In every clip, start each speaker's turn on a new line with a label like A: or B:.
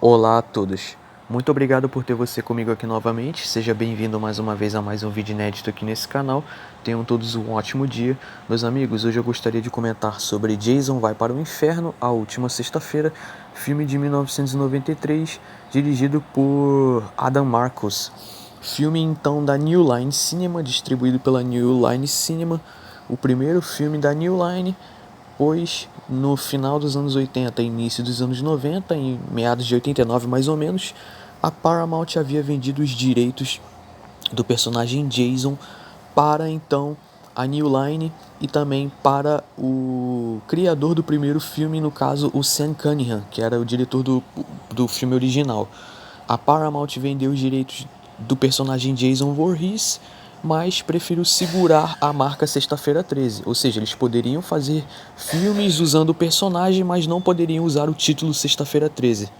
A: Olá a todos, muito obrigado por ter você comigo aqui novamente, seja bem-vindo mais uma vez a mais um vídeo inédito aqui nesse canal, tenham todos um ótimo dia. Meus amigos, hoje eu gostaria de comentar sobre Jason Vai para o Inferno, A Última Sexta-feira, filme de 1993, dirigido por Adam Marcus. Filme então da New Line Cinema, distribuído pela New Line Cinema, o primeiro filme da New Line, pois no final dos anos 80 e início dos anos 90, em meados de 89 mais ou menos, a Paramount havia vendido os direitos do personagem Jason para então a New Line e também para o criador do primeiro filme, no caso o Sam Cunningham, que era o diretor do filme original. A Paramount vendeu os direitos do personagem Jason Voorhees, mas preferiu segurar a marca Sexta-feira 13, ou seja, eles poderiam fazer filmes usando o personagem, mas não poderiam usar o título Sexta-feira 13.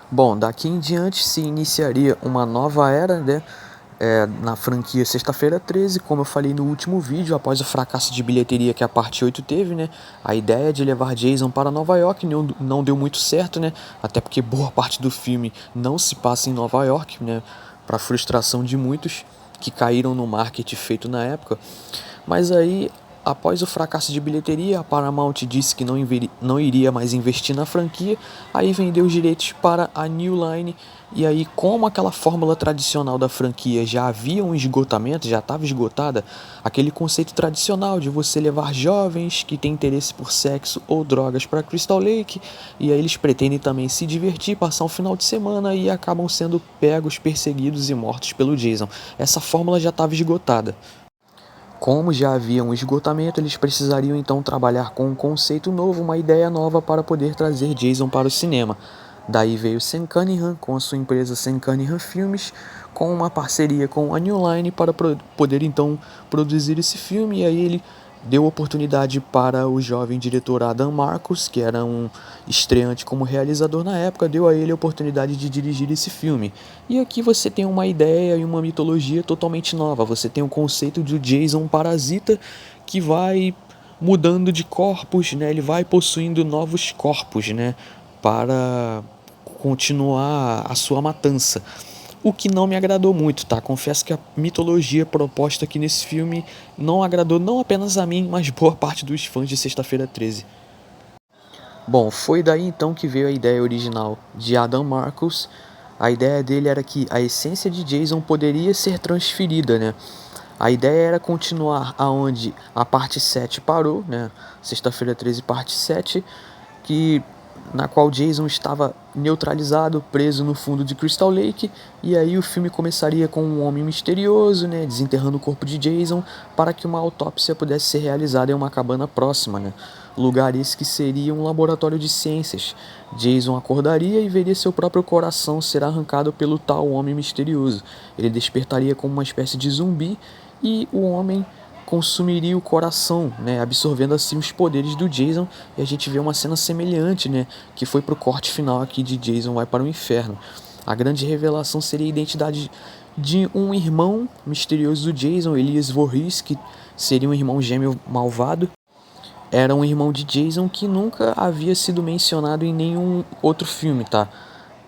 A: Bom, daqui em diante se iniciaria uma nova era, né? Na franquia Sexta-feira 13, como eu falei no último vídeo, após o fracasso de bilheteria que a parte 8 teve, né? A ideia de levar Jason para Nova York não deu muito certo, né? Até porque boa parte do filme não se passa em Nova York, né? Para frustração de muitos que caíram no marketing feito na época. Mas aí, após o fracasso de bilheteria, a Paramount disse que não iria mais investir na franquia, aí vendeu os direitos para a New Line, e aí como aquela fórmula tradicional da franquia já havia um esgotamento, já estava esgotada, aquele conceito tradicional de você levar jovens que têm interesse por sexo ou drogas para Crystal Lake, e aí eles pretendem também se divertir, passar um final de semana e acabam sendo pegos, perseguidos e mortos pelo Jason. Essa fórmula já estava esgotada. Como já havia um esgotamento, eles precisariam então trabalhar com um conceito novo, uma ideia nova para poder trazer Jason para o cinema. Daí veio Sam Cunningham com a sua empresa Sam Cunningham Filmes, com uma parceria com a New Line para poder então produzir esse filme, e aí ele deu oportunidade para o jovem diretor Adam Marcus, que era um estreante como realizador na época, deu a ele a oportunidade de dirigir esse filme. E aqui você tem uma ideia e uma mitologia totalmente nova. Você tem o conceito de Jason parasita que vai mudando de corpos, né? Ele vai possuindo novos corpos, né? Para continuar a sua matança. O que não me agradou muito, tá? Confesso que a mitologia proposta aqui nesse filme não agradou não apenas a mim, mas boa parte dos fãs de Sexta-feira 13. Bom, foi daí então que veio a ideia original de Adam Marcus. A ideia dele era que a essência de Jason poderia ser transferida, né? A ideia era continuar aonde a parte 7 parou, né? Sexta-feira 13, parte 7, que na qual Jason estava neutralizado, preso no fundo de Crystal Lake, e aí o filme começaria com um homem misterioso, né, desenterrando o corpo de Jason para que uma autópsia pudesse ser realizada em uma cabana próxima, né, lugar esse que seria um laboratório de ciências. Jason acordaria e veria seu próprio coração ser arrancado pelo tal homem misterioso. Ele despertaria como uma espécie de zumbi e o homem consumiria o coração, né, absorvendo assim os poderes do Jason, e a gente vê uma cena semelhante, né, que foi pro corte final aqui de Jason Vai para o Inferno. A grande revelação seria a identidade de um irmão misterioso do Jason, Elias Voorhees, que seria um irmão gêmeo malvado. Era um irmão de Jason que nunca havia sido mencionado em nenhum outro filme, tá?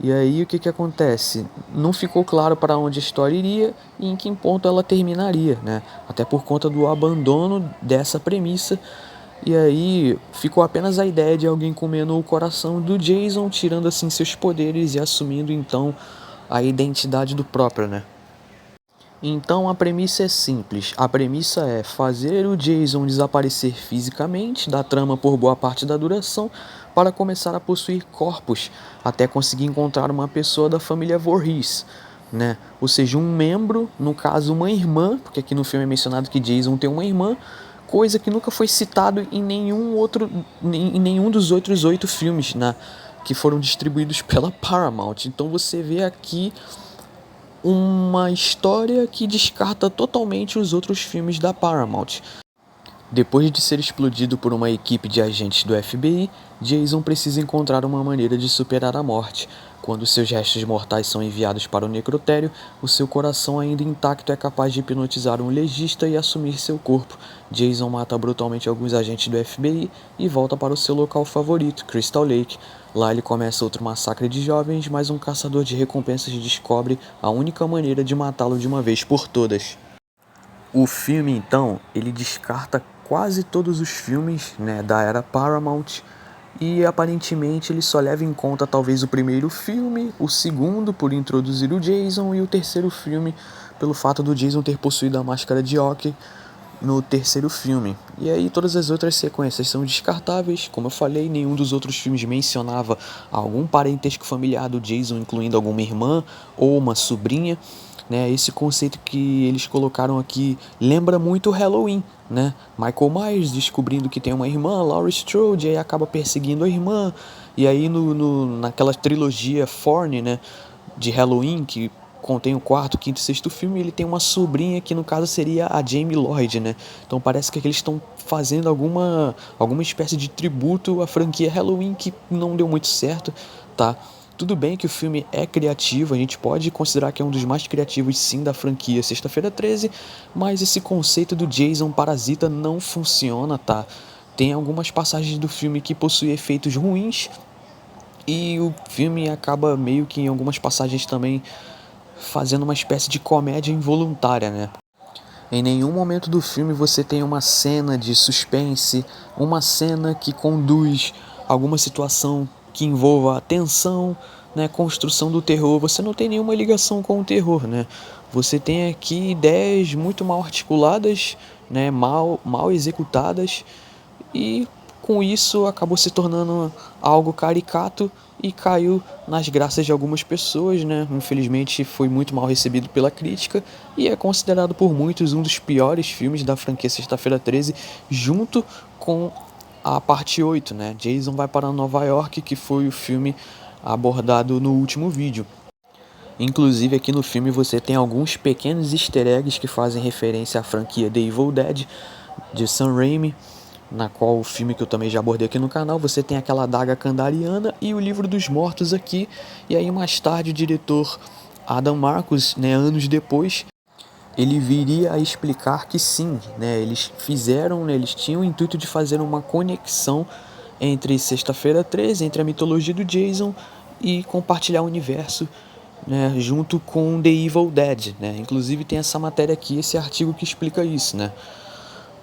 A: E aí o que que acontece? Não ficou claro para onde a história iria e em que ponto ela terminaria, né? Até por conta do abandono dessa premissa. E aí ficou apenas a ideia de alguém comendo o coração do Jason, tirando assim seus poderes e assumindo então a identidade do próprio, né? Então a premissa é simples. A premissa é fazer o Jason desaparecer fisicamente da trama por boa parte da duração para começar a possuir corpos até conseguir encontrar uma pessoa da família Voorhees, né? Ou seja, um membro, no caso uma irmã, porque aqui no filme é mencionado que Jason tem uma irmã, coisa que nunca foi citado em nenhum dos outros 8 filmes, né, que foram distribuídos pela Paramount. Então você vê aqui uma história que descarta totalmente os outros filmes da Paramount. Depois de ser explodido por uma equipe de agentes do FBI, Jason precisa encontrar uma maneira de superar a morte. Quando seus restos mortais são enviados para o necrotério, o seu coração ainda intacto é capaz de hipnotizar um legista e assumir seu corpo. Jason mata brutalmente alguns agentes do FBI e volta para o seu local favorito, Crystal Lake. Lá ele começa outro massacre de jovens, mas um caçador de recompensas descobre a única maneira de matá-lo de uma vez por todas. O filme, então, ele descarta quase todos os filmes, né, da era Paramount, e aparentemente ele só leva em conta talvez o primeiro filme, o segundo por introduzir o Jason e o terceiro filme pelo fato do Jason ter possuído a máscara de hockey no terceiro filme. E aí todas as outras sequências são descartáveis, como eu falei, nenhum dos outros filmes mencionava algum parentesco familiar do Jason, incluindo alguma irmã ou uma sobrinha. Né, esse conceito que eles colocaram aqui lembra muito o Halloween, né? Michael Myers descobrindo que tem uma irmã, Laurie Strode, e aí acaba perseguindo a irmã. E aí naquela trilogia Forne, né, de Halloween, que contém o quarto, quinto e sexto filme, ele tem uma sobrinha que no caso seria a Jamie Lloyd, né? Então parece que eles estão fazendo alguma espécie de tributo à franquia Halloween que não deu muito certo, tá? Tudo bem que o filme é criativo, a gente pode considerar que é um dos mais criativos sim da franquia Sexta-feira 13, mas esse conceito do Jason parasita não funciona, tá? Tem algumas passagens do filme que possuem efeitos ruins e o filme acaba meio que em algumas passagens também fazendo uma espécie de comédia involuntária, né? Em nenhum momento do filme você tem uma cena de suspense, uma cena que conduz a alguma situação que envolva a tensão, né, construção do terror. Você não tem nenhuma ligação com o terror, né? Você tem aqui ideias muito mal articuladas, né, mal executadas e com isso acabou se tornando algo caricato e caiu nas graças de algumas pessoas, né? Infelizmente foi muito mal recebido pela crítica e é considerado por muitos um dos piores filmes da franquia Sexta-feira 13, junto com a parte 8, né? Jason vai para Nova York, que foi o filme abordado no último vídeo. Inclusive aqui no filme você tem alguns pequenos easter eggs que fazem referência à franquia The Evil Dead de Sam Raimi, na qual o filme que eu também já abordei aqui no canal, você tem aquela adaga kandariana e o livro dos mortos aqui, e aí mais tarde o diretor Adam Marcus, né, anos depois, ele viria a explicar que sim, né, eles fizeram, né, eles tinham o intuito de fazer uma conexão entre Sexta-feira 13, entre a mitologia do Jason e compartilhar o universo, né, junto com The Evil Dead, né? Inclusive tem essa matéria aqui, esse artigo que explica isso, né?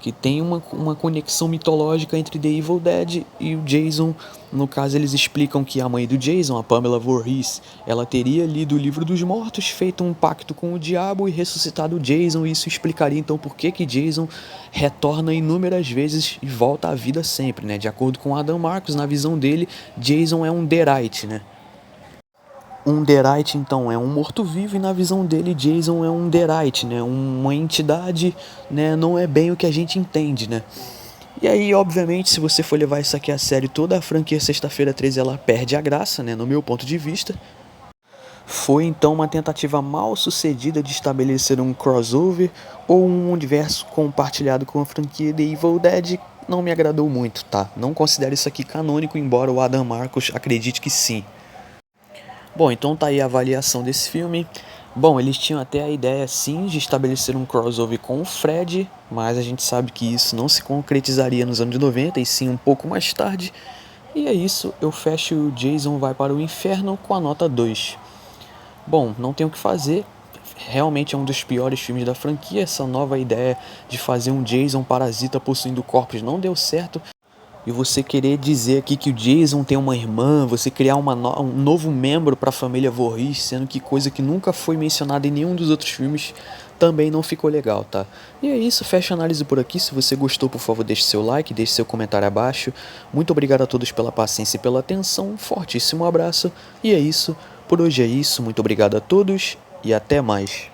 A: Que tem uma conexão mitológica entre The Evil Dead e o Jason. No caso, eles explicam que a mãe do Jason, a Pamela Voorhees, ela teria lido o livro dos mortos, feito um pacto com o diabo e ressuscitado o Jason. E isso explicaria então por que Jason retorna inúmeras vezes e volta à vida sempre, né? De acordo com Adam Marcus, na visão dele, Jason é um Deadite, né? Um Deadite, então, é um morto-vivo e na visão dele, Jason é um Deadite, né? Uma entidade, né? Não é bem o que a gente entende, né? E aí, obviamente, se você for levar isso aqui a sério, toda a franquia Sexta-feira 13 ela perde a graça, né? No meu ponto de vista. Foi então uma tentativa mal sucedida de estabelecer um crossover ou um universo compartilhado com a franquia The Evil Dead. Não me agradou muito, tá? Não considero isso aqui canônico, embora o Adam Marcus acredite que sim. Bom, então tá aí a avaliação desse filme. Bom, eles tinham até a ideia sim de estabelecer um crossover com o Fred, mas a gente sabe que isso não se concretizaria nos anos 90 e sim um pouco mais tarde. E é isso, eu fecho o Jason Vai para o Inferno com a nota 2. Bom, não tem o que fazer, realmente é um dos piores filmes da franquia. Essa nova ideia de fazer um Jason parasita possuindo corpos não deu certo. E você querer dizer aqui que o Jason tem uma irmã, você criar um novo membro para a família Voorhees, sendo que coisa que nunca foi mencionada em nenhum dos outros filmes, também não ficou legal, tá? E é isso, fecha a análise por aqui. Se você gostou, por favor, deixe seu like, deixe seu comentário abaixo. Muito obrigado a todos pela paciência e pela atenção. Um fortíssimo abraço. E é isso, por hoje é isso. Muito obrigado a todos e até mais.